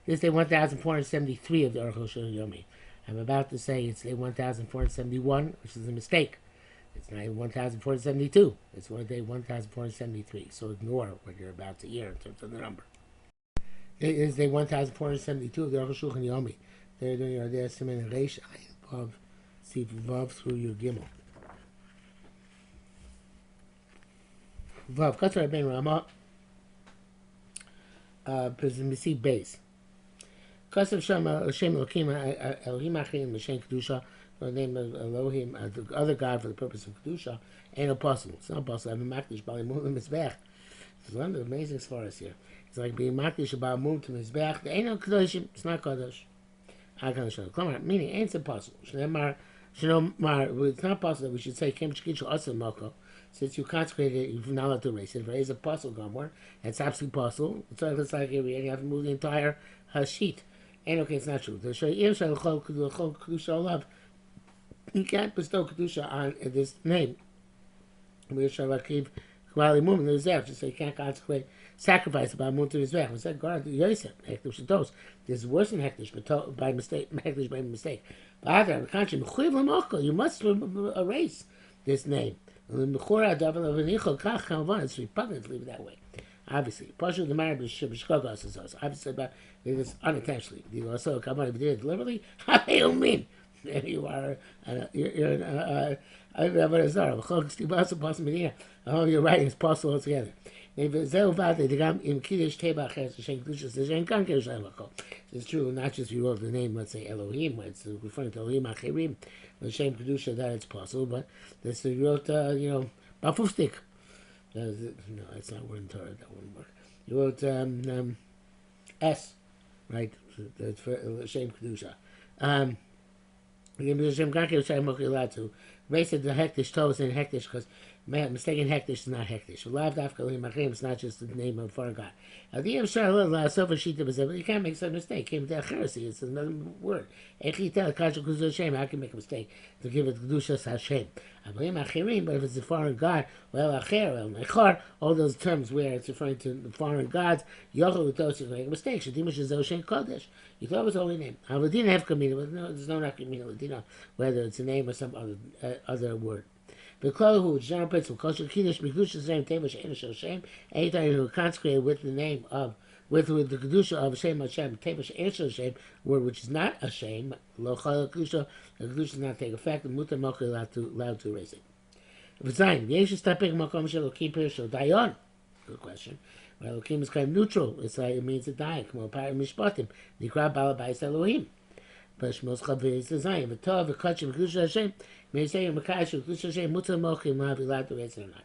This is day 1473 of the Arukh HaShulchan Yomi. I'm about to say it's day 1471, which is a mistake. It's not 1472. It's day 1473. So ignore what you're about to hear in terms of the number. It is day 1472 of the Arukh HaShulchan Yomi. They're doing your day Siman Reish above, see Vav through your Gimel. Vav, Katzar Ben Rama, Pezimisi base. Kasav Shama Hashem Elohim Elohim Achim L'Shem Kedusha, the name of Elohim, the other God for the purpose of Kedusha, ain't no possible. It's not possible. I'm a Makdish Bali Mum Mizbech. It's one of the amazing svaras here. It's like being Makdish about Mum to Mizbech. There ain't no Kedushim. It's not Kadosh. Meaning, ain't impossible. It's not possible that we should say Kem Chkishu Asal Moko. Since you consecrated it, you're not allowed to erase it. Raise a puzzle gomor. That's absolutely possible. It's like here you have to move the entire sheet. And okay, it's not true. You can't bestow Kedusha on this name. Just so you can't consecrate sacrifice about Mun to Mizbech. Was that God? Yosef, Hektish Dos. This is worse than Hektish, but by mistake. Hektish by mistake. But on the contrary, you must erase this name. It's repugnant to leave it that way. Obviously, partially the marriage is obviously about this unintentionally. You also come on if you did it deliberately. How do you mean? You are you're your writing is possible altogether. It's true, not just you wrote the name, let's say Elohim, it's referring to Elohim Achirim, the Shem Kedusha, that it's possible, but this you wrote, Bafustik. No, it's not word in Torah, that wouldn't work. You wrote S, right? That's for Shem Kedusha. You're allowed to raise the hektish toes in hektish because mistaken hektish is not hektish. It's not just the name of foreign god. You can't make such a mistake. It's another word. How can you make a mistake to give it kedushas Hashem? But if it's a foreign god, all those terms where it's referring to the foreign gods, you make a mistake. You thought it was holy name. There's no nafkamina, whether it's a name or some other word. The general principle, kosher kiddush b'kedusha shem teva she'ena shel Hashem. Anytime you consecrated with the name of with the kedusha of Hashem teva she'ena shel Hashem, word which is not a shame, lo chal kedusha, the kedusha does not take effect. The mutar mocha allowed to erase it. V'zayin yesh stapik makom shel Elokim pirusho dayon. Good question. Well, Elokim is kind of neutral. It's like it means to die. K'mo parim mishpatim nikra balabais Elohim. Pashmos chaviz design. V'tov v'kachim kedusha Hashem. May say in Makash, Kedusha Hashem mutar mochim will be allowed to erase it or not.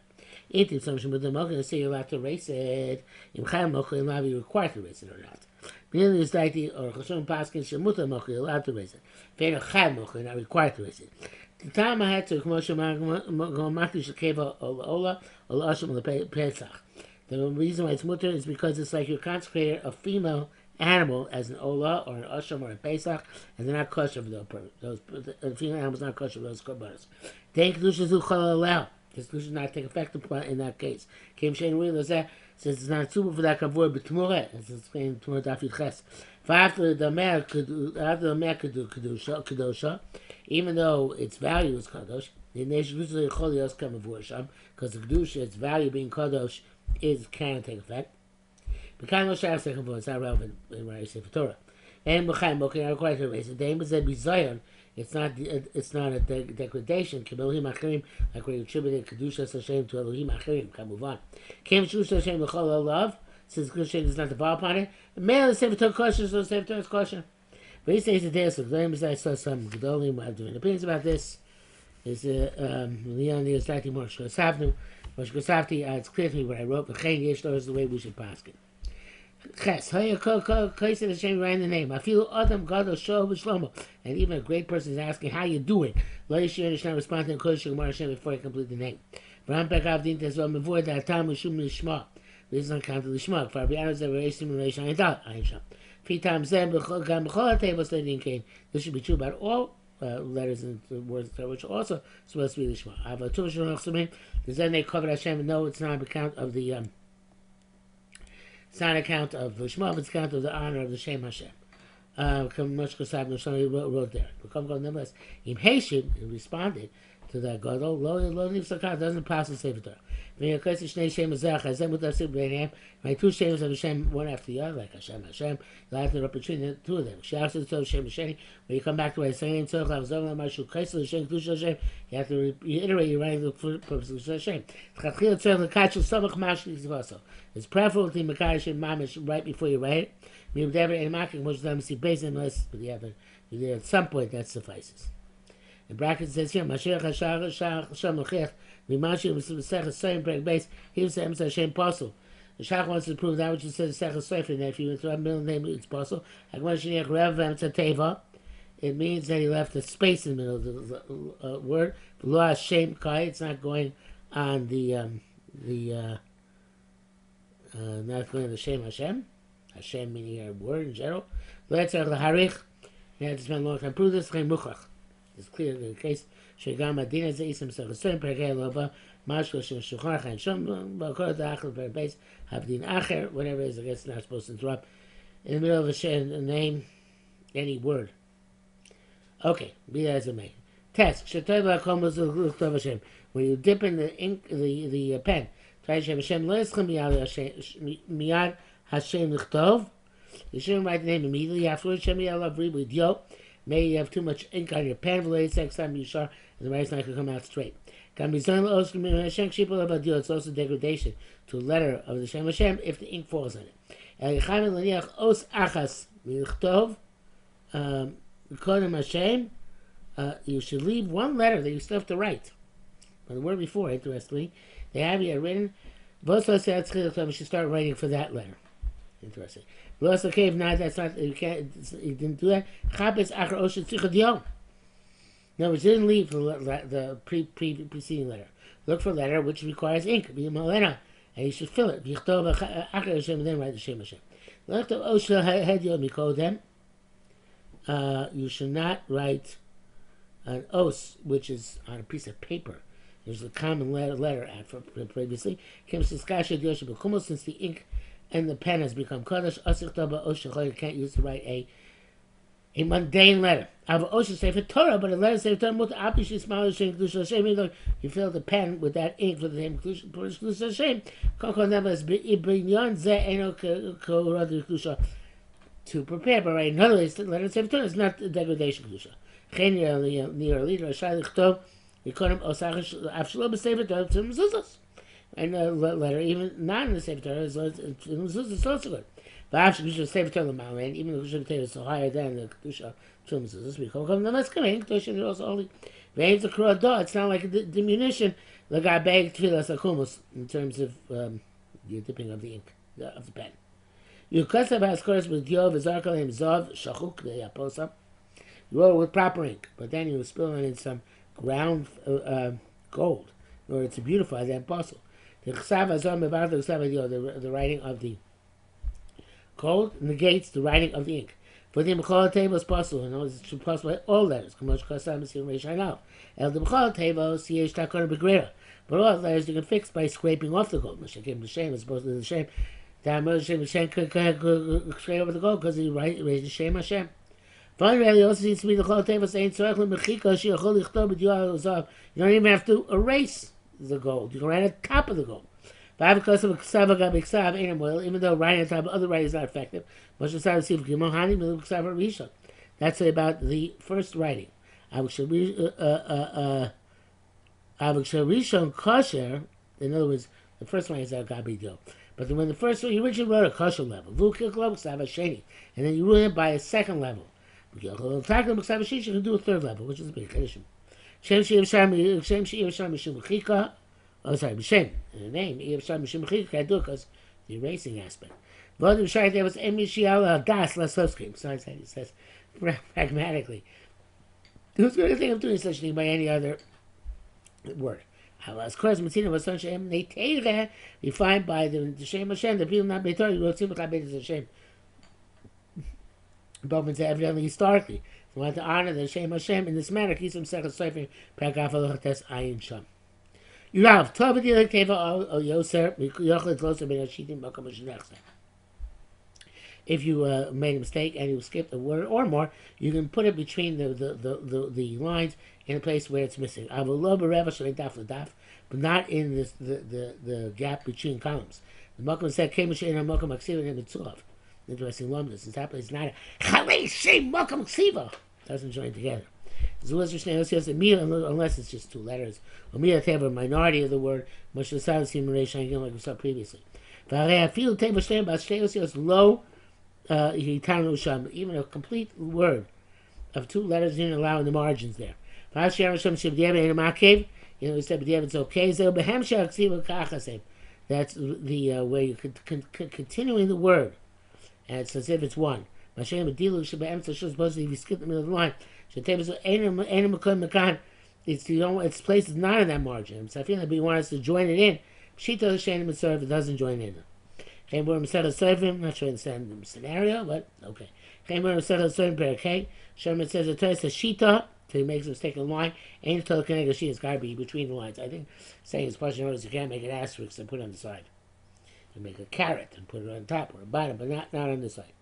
If something mutar mochim, say you're allowed to erase it. In Chayim mochim, will be required to erase it or not. Meaning is like the or Chashon Paskin shemutar mochim allowed to erase it. If Chayim mochim, not required to erase it. The time I had to Moshe Makish Keva Ola Ola Asham the Pesach. The reason why it's mutar is because it's like you consecrated a female animal as an ola or an asham or a pesach, and they're not kosher for those female animals not kosher for those korbanos. They kedusha zu chol allow. This kedusha does not take effect in that case. Kim shein ruin that since it's not suitable for that kavod b'tmureh, as it's explained in Tmureh Daf Yud Ches. After the mer kedusha, even though its value is kadosh, the nation kedusha chol yos kamavur sham because the kedusha, its value being kadosh, can take effect. It's not relevant in what I say for Torah. And are required to erase it. It's not a degradation. Like where you attributed Kedusha Hashem to Elohim Achirim. Can move on. Kedusha Hashem l'chol love, since Kedusha does not develop upon it. Male the Sefer Torah kosher, so the Sefer Torah is kosher. But he says today, so I saw some Gedolim have different opinions about this. Is Leon the slightly more Shkosavnu. It's clear to me what I wrote. But Chen Yesh is the way we should pass it. Ches, Kaisa Hashem ran the name. I feel Adam God Shlomo, and even a great person is asking how you doing. Lo Yishir Hashem responding to Kodesh Gemara Hashem before you complete the name. Rampek Avdin Tezva Mevoid Atam Mishum Lishma. This is uncounted Lishma. For Rabbi Aaron's ever raised him in relation to Aisha. Fi Tam Zem Gam B'chol Tevos Leidin Kain. This should be true about all letters and words which are also supposed to be Lishma. Ava Tuv Shulchan Does then they cover Hashem? No, it's not on account of the It's not an account of Lishma, it's an account of the honor of the Shem Hashem. Somebody wrote there. Nevertheless, Im Heshim responded to that Gadol, Lo Nifsakah doesn't pass the Sefer Torah. My two Shems of Hashem, one after the other, like Hashem, you have to between the two of them. When you come back to what I'm saying, you have to reiterate your writing for the purpose of Hashem. It's preferable to Makadosh Mamish right before you write it. But at some point that suffices. In brackets it says here, Mashiach Hashem L'chech, Mimashi Masech Hashem Breg Base, he was saying Hashem Apostle. The Shach wants to prove that which it says Sech Hashem, and if you went to a middle name, it's Apostle. It means that he left a space in the middle of the word. Lo Hashem Kai, it's not going on not going to Shem Hashem. Hashem meaning a word in general. Let's have the Harich. You have to spend a long time. Prove this. It's clear in the case. Shegam Adina Zeisim Sechasem Perkei Lova Mashko Shem Shuchar Chaim Shom Bakor Dachel Per Base Havdin Acher. Whatever it is, I guess not supposed to interrupt in the middle of a name, any word. Okay, be that as it may. Test. Shetayva Komos Luchtov Hashem. When you dip in the ink, the pen, try Hashem Lo Yischem Miyad Hashem Luchtov. You shouldn't write the name immediately afterwards. Hashem Yalav Ribud Yo. Maybe you have too much ink on your pen, next time you shar, and the writing's not going to come out straight. It's also degradation to a letter of the Shem Hashem if the ink falls on it. You should leave one letter that you still have to write. But the word before, interestingly, they have you written, you should start writing for that letter. Interesting. Okay, now that's not, you didn't do that. No, it didn't leave the preceding letter. Look for a letter which requires ink, and you should fill it. Then write the Shem Hashem. You should not write an os, which is on a piece of paper. There's a common letter at for previously. Since the ink and the pen has become Kodesh, you can't use to write a mundane letter. But a letter Sefer Torah, you fill the pen with that ink for the name Kedusha Hashem. To prepare, but right, in other words, the letter Sefer Torah is not a degradation Kedusha. And a letter, even not in the Sefer Torah, is also good. But actually, Kedusha Sefer Torah L'Malin, even the Kedusha Torah is so higher than the Kedusha Torah Mezuzos, we call them the Maskamin. Kedusha is also only veins of Kurodah. It's not like a diminution, like I beg Tfilas Akumus, in terms of the dipping of the ink, of the pen. You Kosav has course with Yov, Zarkalim, Zov, Shachuk, the Aposa. You wrote with proper ink, but then you spill in some ground gold in order to beautify that apostle. The writing of the gold negates the writing of the ink. For the Mechal table is possible, and it's possible by all letters. But all letters you can fix by scraping off the gold. Mashakim L'Shem is supposed to be the Shem. Hashem could scrape over the gold because he raised the Shem Hashem. Finally, also seems to be the Chol table saying, you don't even have to erase the gold. You can write on top of the gold. Even though writing on top of other writing is not effective. That's about the first writing. Kosher, in other words, the first writing is al gabi do. But when the first one, you originally wrote a kosher level, and then you ruin it by a second level. You can do a third level, which is a big condition. Oh, sorry, B'Shem. In the name, can't do it because the erasing aspect. There was Das Lasovsky. Besides that, he says pragmatically, who's going to think of doing such a thing by any other word? As course, Matina was such a we find by the Shem Hashem, the people not Beitor, you wrote Simcha Beit Hashem. Both say evidently historically. We want to honor the Shem Hashem in this manner. Kisum Sechas Sofer, Paragaf Alochates Ayin Sham. You have Tov Teva O Yoser, Yochel Tloser Ben Hashitim Bakom Shnechse. If you made a mistake and you skipped a word or more, you can put it between the lines in a place where it's missing. But not in the gap between columns. The Malcolm said, interesting lumbness. It's happening. It's not a Chaleshi Malcolm Ksiva. Doesn't join together. Unless it's just two letters. Or a minority of the word, much the silence like we saw previously. Low, even a complete word of two letters didn't allow in the margins there. We said it's okay. That's the way you continuing the word. And it's as if it's one. It's supposed to be if you skip the middle of the line. Its place is not in that margin. So I feel like we want us to join it in. It doesn't join in. I'm not sure I understand the scenario, but okay. Sherman says the Torah says Shita, so he makes a mistake in the line. Ain't told Kanega Shita, it's got to be between the lines. I think saying his question is you can't make an asterisk and put it on the side. You make a carrot and put it on top or the bottom, but not on the side.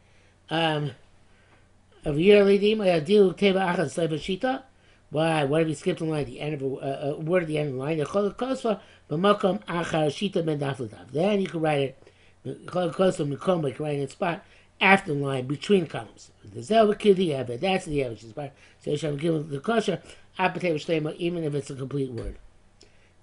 Why? What if you skipped the line at the end of a word at the end of the line? Then you can write it. You can write it in spot after the line between columns. That's the average spot. So you should give the kosher even if it's a complete word.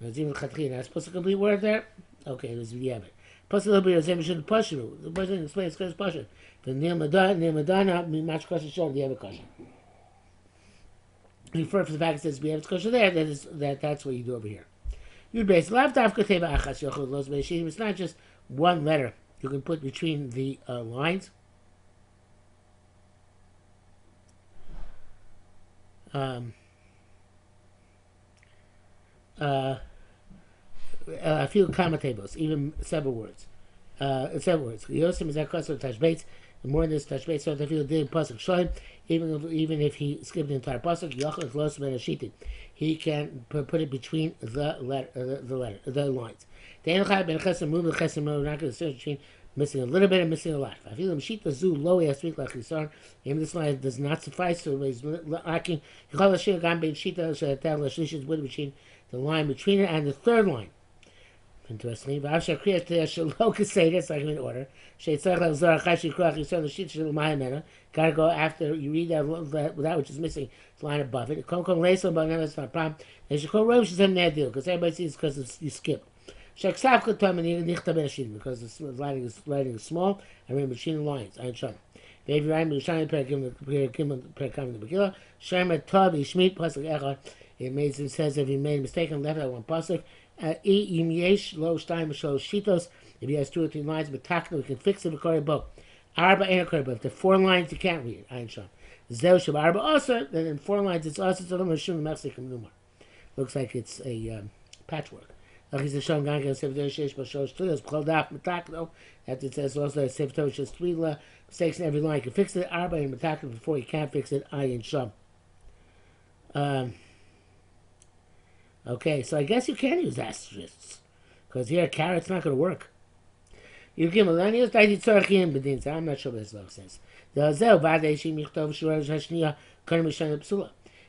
It's even not supposed to complete word there. Okay, this is the average. Plus a little bit of Zem push through. The person explains because push it. The Neil Madonna, much kosher show the other kosher. Refer to the fact that says we have kosher there, that's what you do over here. You'd base it's not just one letter you can put between the lines. A few comma tables, even several words. Yosim is that custom touch baits. The more this touch baits, so if you did pasuk shoyim, even if he skipped the entire pasuk, yochel close ben ashitin, he can put it between the lines. The enchai ben chesem move the chesem move not going to search between missing a little bit and missing a lot. I feel him shita zu low asweet like hisar. Even this line does not suffice, so he's lacking. You call the shita gam ben shita she'atel l'shlishis wood between the line between it and the third line. Interestingly, it's like I'm in order. Gotta go after you read that which is missing, the line above it. It's not a problem. They should call Rosh Hashanah because everybody sees because you skip. Because the writing is small, I read between the lines. I show. It says if you made a mistake and left out one pasuk. If he has 2 or 3 lines, we can fix it according to book. Arba and a but if the 4 lines you can't read. Arba also, then in 4 lines it's also looks like it's a patchwork. That it says also that 3 mistakes in every line. You can fix it Arba and Matakna before you can't fix it Ayin Sham. Okay, so I guess you can use asterisks. Because here, carrot's not going to work. You give millennials, I'm not sure what this law says.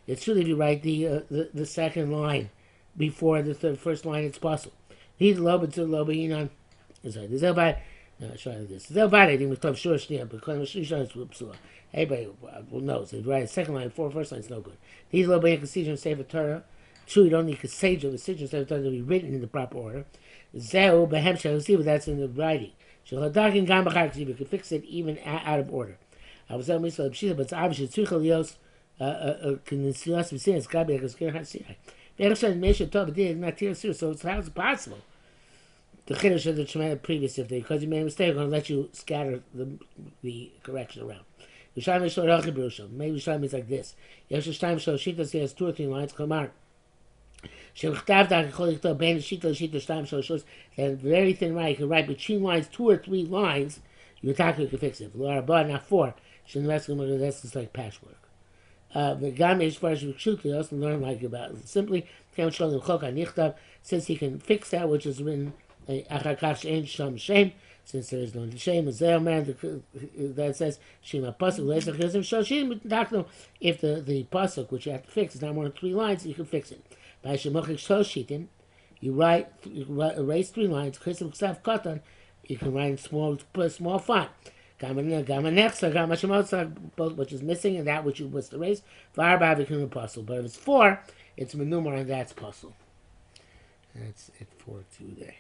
It's true if you write the second line before the first line, it's possible. He's low, but low, but sorry, there's nobody. No, I'll try this. Everybody knows. If you write the second line before the first line, it's no good. These low, but you can see them say for Torah. True, you don't need Kasej of the signature, so it doesn't be written in the proper order. Zeu behem shall see what that's in the writing. Shaladarkin gam b'char you can fix it even out of order. I was telling myself, but it's obviously tzrichalios kinesios v'sin. It's got to be like a skin hot sinai. Ve'erushan meisha tov did not tear serious. So how is it possible? The chiddush of the tremendous previous if they because you made a mistake, I'm going to let you scatter the correction around. Maybe Yishai means like this. Yeshua Shlomo Shita says 2 or 3 lines. Come on. And very thin line, you can write between lines 2 or 3 lines, you can fix it. Not 4. That's just like patchwork. The Gami as far as you also learn like about simply since he can fix that which is written since there is no shame. That says Shema Pasuk Leisachizim Shoshim Dakno. If the pasuk which you have to fix is not more than 3 lines, you can fix it. By Shemochik Shoshitim, you erase 3 lines. Chizim Ksav Katan, you can write in small font. Both which is missing and that which you must erase. But if it's 4, it's menumar and that's puzzle. That's it for today.